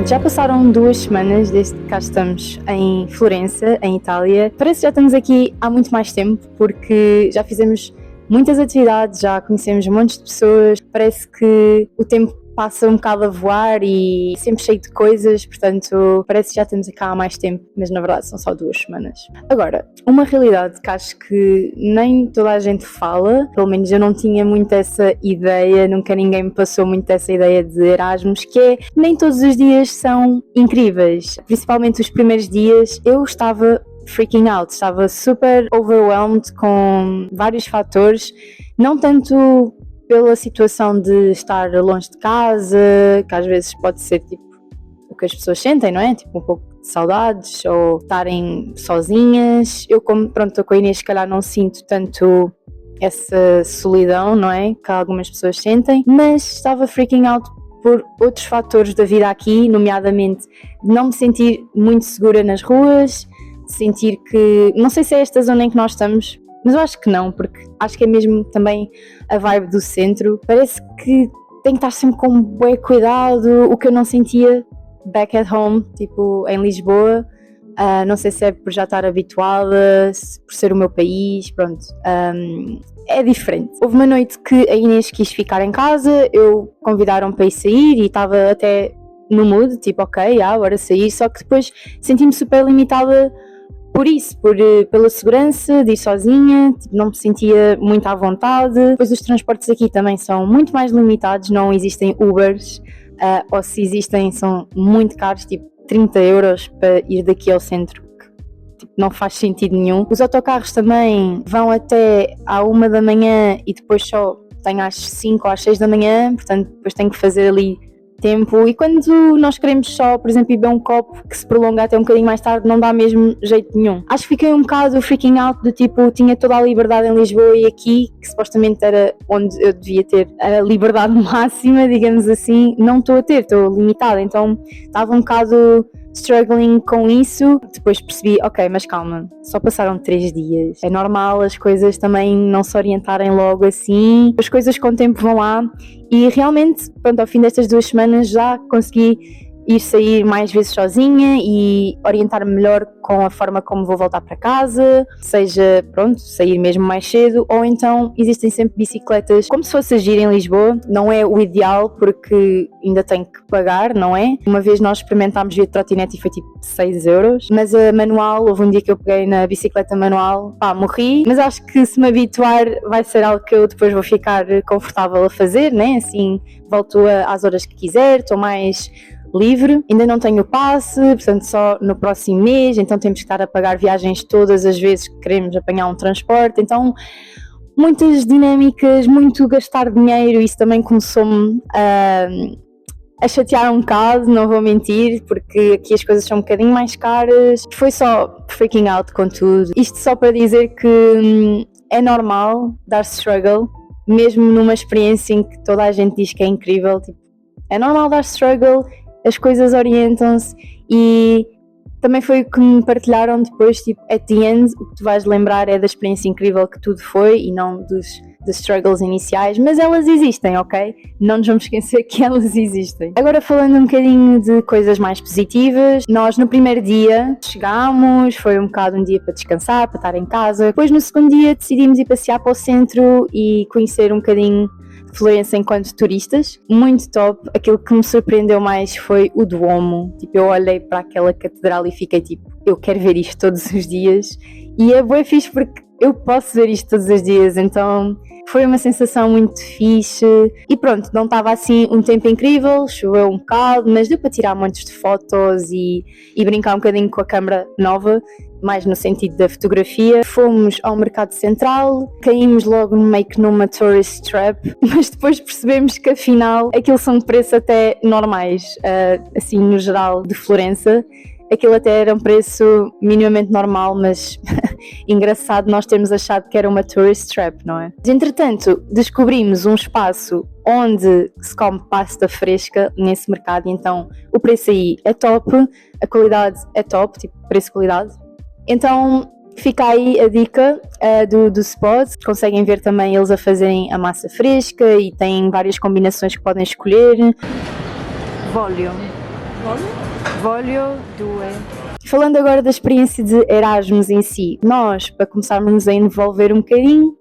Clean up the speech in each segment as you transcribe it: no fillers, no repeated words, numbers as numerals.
Já passaram 2 semanas desde que cá estamos em Florença, em Itália. Parece que já estamos aqui há muito mais tempo, porque já fizemos muitas atividades, já conhecemos montes de pessoas. Parece que o tempo passa um bocado a voar e sempre cheio de coisas, portanto parece que já estamos cá há mais tempo, mas na verdade são só 2 semanas. Agora, uma realidade que acho que nem toda a gente fala, pelo menos eu não tinha muito essa ideia, nunca ninguém me passou muito essa ideia de Erasmus, que é nem todos os dias são incríveis, principalmente os primeiros dias eu estava freaking out, estava super overwhelmed com vários fatores, não tanto pela situação de estar longe de casa, que às vezes pode ser tipo o que as pessoas sentem, não é? Tipo um pouco de saudades ou estarem sozinhas. Eu, como pronto, estou com a Inês, se calhar não sinto tanto essa solidão, não é? Que algumas pessoas sentem, mas estava freaking out por outros fatores da vida aqui, nomeadamente de não me sentir muito segura nas ruas, de sentir que, não sei se é esta zona em que nós estamos, mas eu acho que não, porque acho que é mesmo também a vibe do centro. Parece que tem que estar sempre com bué cuidado, o que eu não sentia back at home, tipo em Lisboa. Não sei se é por já estar habituada, por ser o meu país, pronto. É diferente. Houve uma noite que a Inês quis ficar em casa, convidaram para ir sair e estava até no mood, tipo ok, bora sair, só que depois senti-me super limitada por isso, pela segurança de ir sozinha, tipo, não me sentia muito à vontade. Depois os transportes aqui também são muito mais limitados, não existem Ubers, ou se existem são muito caros, tipo 30 euros para ir daqui ao centro, que tipo, não faz sentido nenhum. Os autocarros também vão até à 1 da manhã e depois só tem às 5 ou às 6 da manhã, portanto depois tenho que fazer ali tempo, e quando nós queremos só, por exemplo, ir beber um copo que se prolonga até um bocadinho mais tarde, não dá mesmo jeito nenhum. Acho que fiquei um bocado freaking out do tipo, tinha toda a liberdade em Lisboa e aqui, que supostamente era onde eu devia ter a liberdade máxima, digamos assim, não estou a ter, estou limitada, então estava um bocado struggling com isso. Depois percebi, ok, mas calma, só passaram 3 dias, é normal as coisas também não se orientarem logo assim, as coisas com o tempo vão lá, e realmente, pronto, ao fim destas 2 semanas já consegui sair mais vezes sozinha e orientar-me melhor com a forma como vou voltar para casa, seja, pronto, sair mesmo mais cedo, ou então existem sempre bicicletas, como se fosse agir em Lisboa. Não é o ideal porque ainda tenho que pagar, não é? Uma vez nós experimentámos vir de trotinete e foi tipo 6 euros, mas a manual, houve um dia que eu peguei na bicicleta manual, morri, mas acho que se me habituar vai ser algo que eu depois vou ficar confortável a fazer, né? Assim, volto às horas que quiser, estou mais livre. Ainda não tenho passe, portanto só no próximo mês, então temos que estar a pagar viagens todas as vezes que queremos apanhar um transporte, então muitas dinâmicas, muito gastar dinheiro. Isso também começou-me a chatear um bocado, não vou mentir, porque aqui as coisas são um bocadinho mais caras. Foi só freaking out com tudo. Isto só para dizer que é normal dar struggle, mesmo numa experiência em que toda a gente diz que é incrível, tipo, é normal dar struggle. As coisas orientam-se, e também foi o que me partilharam depois, tipo, at the end, o que tu vais lembrar é da experiência incrível que tudo foi e não dos struggles iniciais, mas elas existem, ok? Não nos vamos esquecer que elas existem. Agora, falando um bocadinho de coisas mais positivas, nós no primeiro dia chegámos, foi um bocado um dia para descansar, para estar em casa. Depois no segundo dia decidimos ir passear para o centro e conhecer um bocadinho Florença enquanto turistas, muito top. Aquilo que me surpreendeu mais foi o Duomo. Tipo, eu olhei para aquela catedral e fiquei tipo, eu quero ver isto todos os dias, e é bué fixe porque eu posso ver isto todos os dias, então foi uma sensação muito fixe. E pronto, não estava assim um tempo incrível, choveu um bocado, mas deu para tirar montes de fotos e brincar um bocadinho com a câmera nova, mais no sentido da fotografia. Fomos ao Mercado Central, caímos logo meio que numa tourist trap, mas depois percebemos que afinal aquilo são de preço até normais, assim no geral de Florença. Aquilo até era um preço minimamente normal, mas engraçado nós termos achado que era uma tourist trap, não é? Entretanto, descobrimos um espaço onde se come pasta fresca nesse mercado, então o preço aí é top, a qualidade é top, tipo preço-qualidade. Então fica aí a dica do spot. Conseguem ver também eles a fazerem a massa fresca e têm várias combinações que podem escolher. Volume. Voglio due. Falando agora da experiência de Erasmus em si, nós, para começarmos a envolver um bocadinho,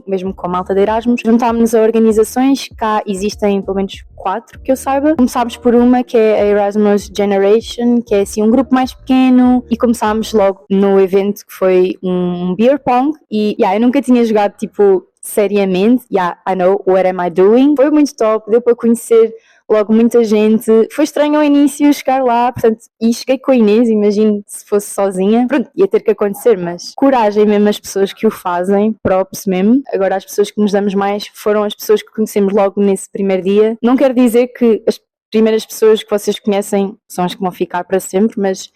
mesmo com a malta de Erasmus, juntámos-nos a organizações, cá existem pelo menos 4 que eu saiba. Começámos por uma que é a Erasmus Generation, que é assim um grupo mais pequeno, e começámos logo no evento que foi um beer pong, e eu nunca tinha jogado tipo seriamente, I know, what am I doing? Foi muito top, deu para conhecer logo muita gente. Foi estranho ao início chegar lá, portanto, e cheguei com a Inês, imagino se fosse sozinha. Pronto, ia ter que acontecer, mas coragem mesmo as pessoas que o fazem, props mesmo. Agora as pessoas que nos damos mais foram as pessoas que conhecemos logo nesse primeiro dia. Não quer dizer que as primeiras pessoas que vocês conhecem são as que vão ficar para sempre, mas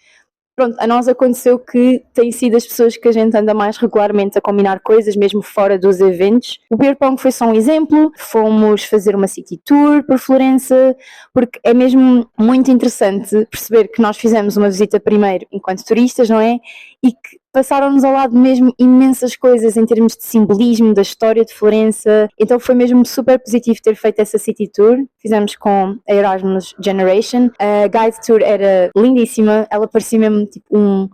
pronto, a nós aconteceu que têm sido as pessoas que a gente anda mais regularmente a combinar coisas, mesmo fora dos eventos. O Beer Pong foi só um exemplo, fomos fazer uma city tour por Florença, porque é mesmo muito interessante perceber que nós fizemos uma visita primeiro enquanto turistas, não é? E que passaram-nos ao lado mesmo imensas coisas em termos de simbolismo da história de Florença, então foi mesmo super positivo ter feito essa city tour. Fizemos com a Erasmus Generation, a guide tour era lindíssima, ela parecia mesmo tipo um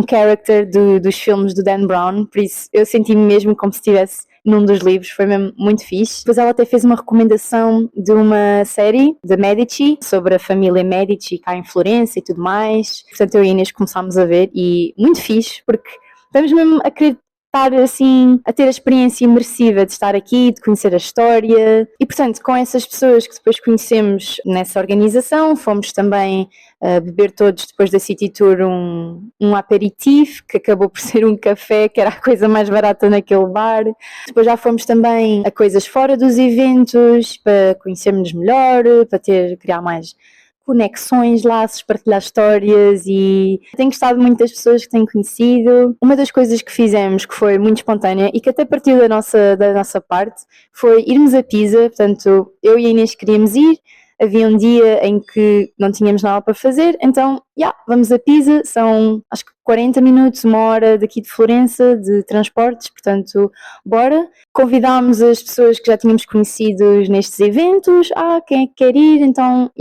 character dos filmes do Dan Brown, por isso eu senti-me mesmo como se estivesse num dos livros, foi mesmo muito fixe. Depois ela até fez uma recomendação de uma série de Medici, sobre a família Medici cá em Florença e tudo mais. Portanto, eu e a Inês começámos a ver e muito fixe, porque estamos mesmo a querer estar assim, a ter a experiência imersiva de estar aqui, de conhecer a história. E portanto, com essas pessoas que depois conhecemos nessa organização, fomos também beber todos depois da City Tour um aperitivo, que acabou por ser um café, que era a coisa mais barata naquele bar. Depois já fomos também a coisas fora dos eventos, para conhecermos melhor, para criar mais conexões, laços, partilhar histórias, e tenho gostado muito das pessoas que tenho conhecido. Uma das coisas que fizemos, que foi muito espontânea e que até partiu da nossa parte, foi irmos a Pisa. Portanto, eu e a Inês queríamos ir, havia um dia em que não tínhamos nada para fazer, então, vamos a Pisa, são acho que 40 minutos, uma hora daqui de Florença, de transportes, portanto, bora. Convidámos as pessoas que já tínhamos conhecido nestes eventos, quem é que quer ir, então,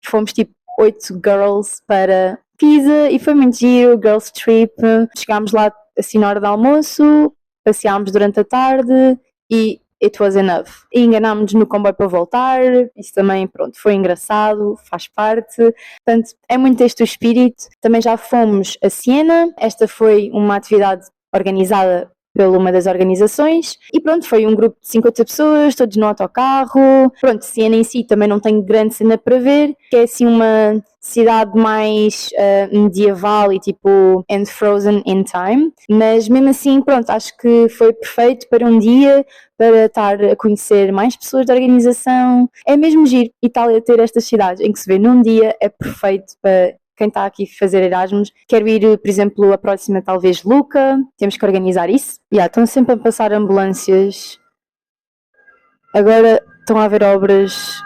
fomos tipo 8 girls para Pisa e foi muito giro, girls trip. Chegámos lá assim na hora do almoço, passeámos durante a tarde e it was enough. E enganámos-nos no comboio para voltar, isso também, pronto, foi engraçado, faz parte. Portanto, é muito este o espírito. Também já fomos a Siena, esta foi uma atividade organizada pela uma das organizações, e pronto, foi um grupo de 50 pessoas, todos no autocarro. Pronto, Siena em si também não tem grande cena para ver, que é assim uma cidade mais medieval e tipo and frozen in time, mas mesmo assim, pronto, acho que foi perfeito para um dia, para estar a conhecer mais pessoas da organização. É mesmo giro Itália ter estas cidades em que se vê num dia, é perfeito para quem está aqui a fazer Erasmus. Quero ir, por exemplo, a próxima talvez Luca, temos que organizar isso. Estão sempre a passar ambulâncias, agora estão a haver obras.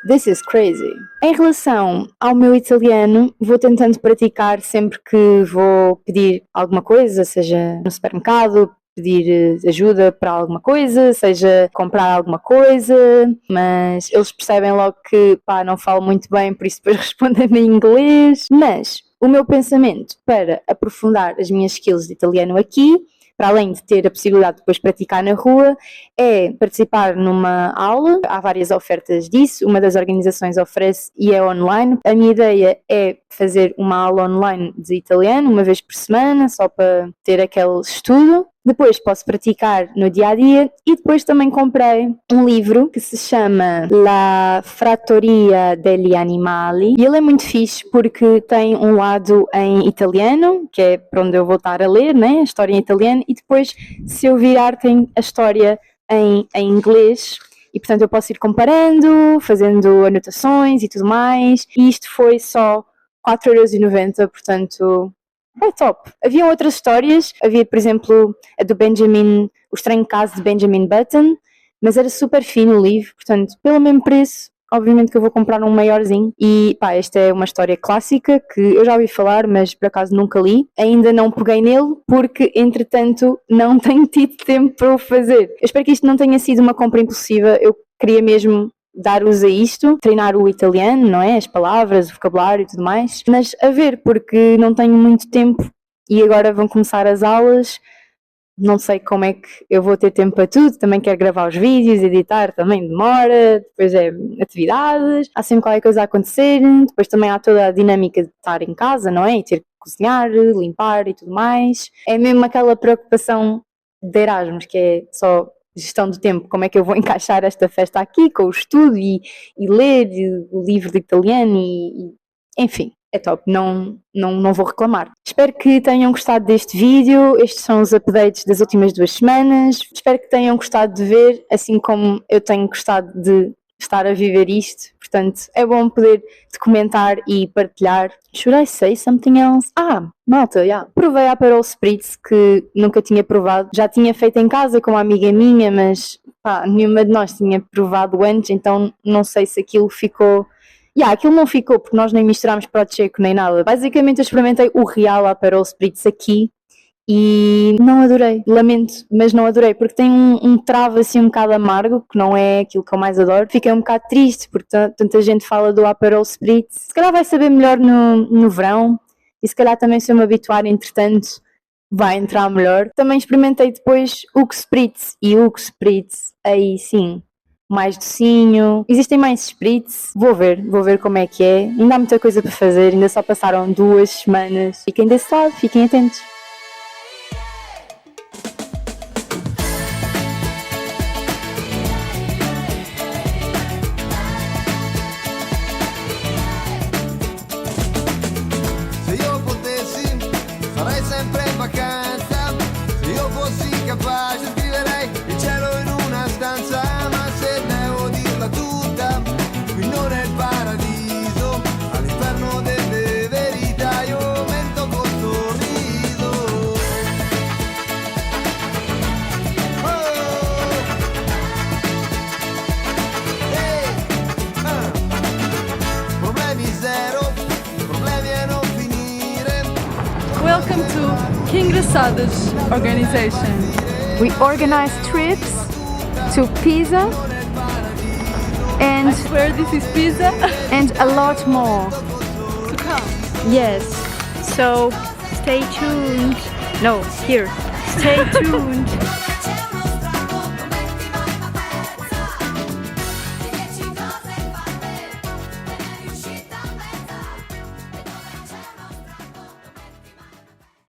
This is crazy. Em relação ao meu italiano, vou tentando praticar sempre que vou pedir alguma coisa, seja no supermercado, pedir ajuda para alguma coisa, seja comprar alguma coisa, mas eles percebem logo que não falo muito bem, por isso depois respondem em inglês. Mas o meu pensamento para aprofundar as minhas skills de italiano aqui, para além de ter a possibilidade de depois praticar na rua, é participar numa aula. Há várias ofertas disso, uma das organizações oferece e é online. A minha ideia é fazer uma aula online de italiano, uma vez por semana, só para ter aquele estudo. Depois posso praticar no dia-a-dia e depois também comprei um livro que se chama La Trattoria degli Animali e ele é muito fixe porque tem um lado em italiano, que é para onde eu vou estar a ler, né? A história em italiano, e depois, se eu virar, tem a história em inglês. E portanto eu posso ir comparando, fazendo anotações e tudo mais, e isto foi só 4,90€, portanto é top. Havia outras histórias, havia por exemplo a do O Estranho Caso de Benjamin Button, mas era super fino o livro, portanto pelo mesmo preço, obviamente que eu vou comprar um maiorzinho. E esta é uma história clássica que eu já ouvi falar, mas por acaso nunca li, ainda não peguei nele porque entretanto não tenho tido tempo para o fazer. Eu espero que isto não tenha sido uma compra impulsiva, eu queria mesmo dar uso a isto, treinar o italiano, não é? As palavras, o vocabulário e tudo mais, mas a ver, porque não tenho muito tempo e agora vão começar as aulas, não sei como é que eu vou ter tempo para tudo, também quero gravar os vídeos, editar também demora, depois é atividades, há sempre qualquer coisa a acontecer, depois também há toda a dinâmica de estar em casa, não é? E ter que cozinhar, limpar e tudo mais. É mesmo aquela preocupação de Erasmus, que é só gestão do tempo, como é que eu vou encaixar esta festa aqui com o estudo e ler o livro de italiano enfim, é top, não vou reclamar. Espero que tenham gostado deste vídeo, estes são os updates das últimas 2 semanas, espero que tenham gostado de ver, assim como eu tenho gostado de estar a viver isto, portanto é bom poder comentar e partilhar. Should I say something else? Malta, provei a Aperol Spritz, que nunca tinha provado, já tinha feito em casa com uma amiga minha, mas nenhuma de nós tinha provado antes, então não sei se aquilo ficou... aquilo não ficou, porque nós nem misturámos Prosecco nem nada. Basicamente eu experimentei o real Aperol Spritz aqui e não adorei, lamento, mas não adorei, porque tem um travo assim um bocado amargo, que não é aquilo que eu mais adoro. Fiquei um bocado triste, porque tanta gente fala do Aperol Spritz. Se calhar vai saber melhor no verão, e se calhar também se eu me habituar, entretanto, vai entrar melhor. Também experimentei depois o Spritz, e o Spritz, aí sim, mais docinho, existem mais spritz, vou ver como é que é, ainda há muita coisa para fazer, ainda só passaram 2 semanas, fiquem desse lado, fiquem atentos. Se io potessi sarei sempre in vacanza, se io fossi capace scriverei il cielo in una stanza. Non è il paradiso, all'inferno delle verità io mento col sorriso. Problemi zero, problemi a non finire. Welcome to King Resadas organization. We organize trips to Pisa and I swear this is Pisa And a lot more. to come. Yes, so stay tuned. No, here. Stay tuned.